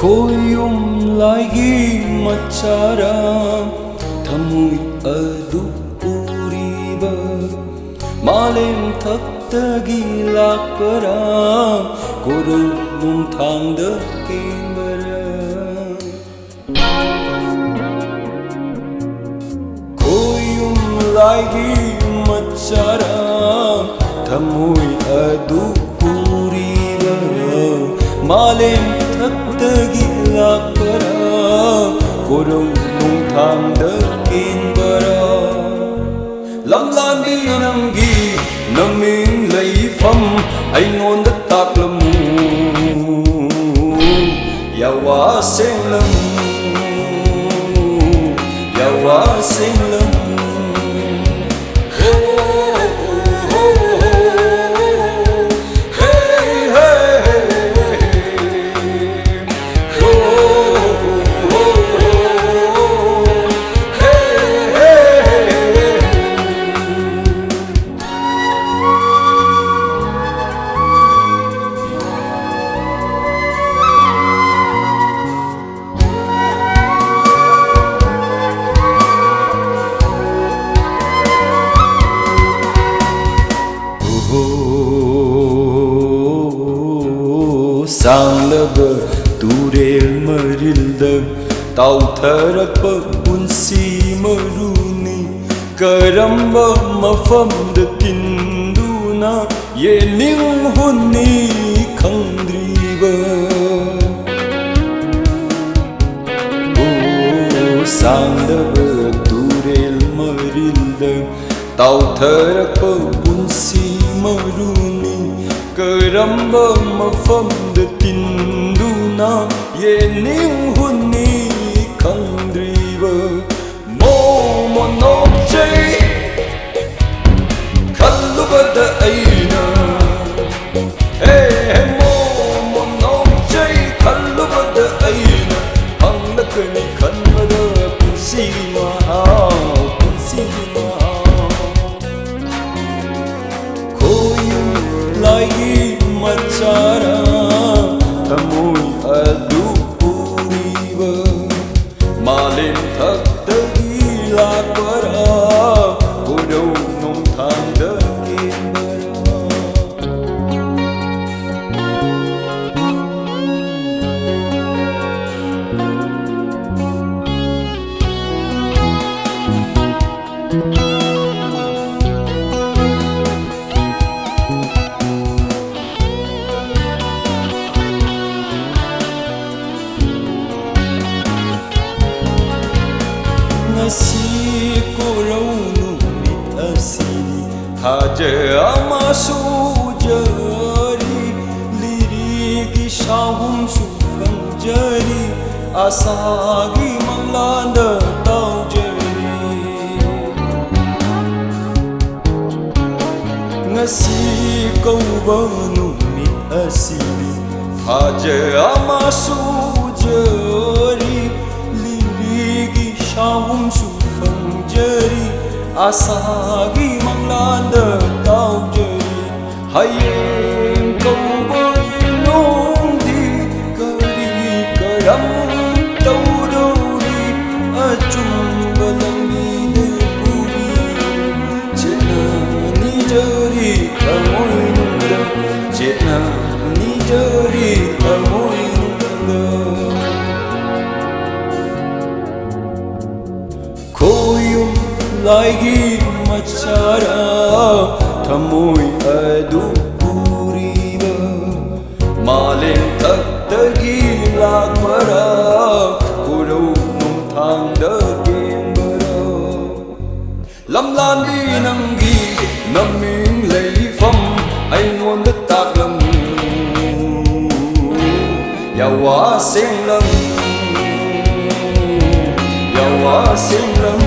Koyumlagi machara thamui adu uriba malem thaptagi lakpara koru nung thangda kembara Koyumlagi machara thamui adu uriba malem thaptagi lakpara koru nung thangda kembara Lamlan bi nangi naming leifam aingonda taklamu yawa senglam Sanglaba turel marilda tautharapa punsi maruni karamba mafamda tinduna yening hunni khangdriba Sanglaba turel marilda tautharapa punsi maruni karamba mafamda tinduna yening hunni khangdriba momonokjai khallubada aina momonokjai khallubada aina hanglakani khanbada punsi lagi machara thamui adu uriba malem thaptagi lakpara koru nung thangda kembara Ngasi korau numit asini haja amasu jari lirigi shahum sufang jari asagi manglanda tau jari Ngasi kau numit asini haja amasu jari shahum sufang jari asagi manglanda tau jari hayeng kau belum di kari karam tau dori acung balang di depuri cetna ni jari kamoy nungda cetna ni jari kamoy nungda Koyum lagi machara thamui adu uriba malem thaptagi lakpara koru nung thangda kembara Lamlan bi nangi naming leifam aingonda taklamu yawa senglam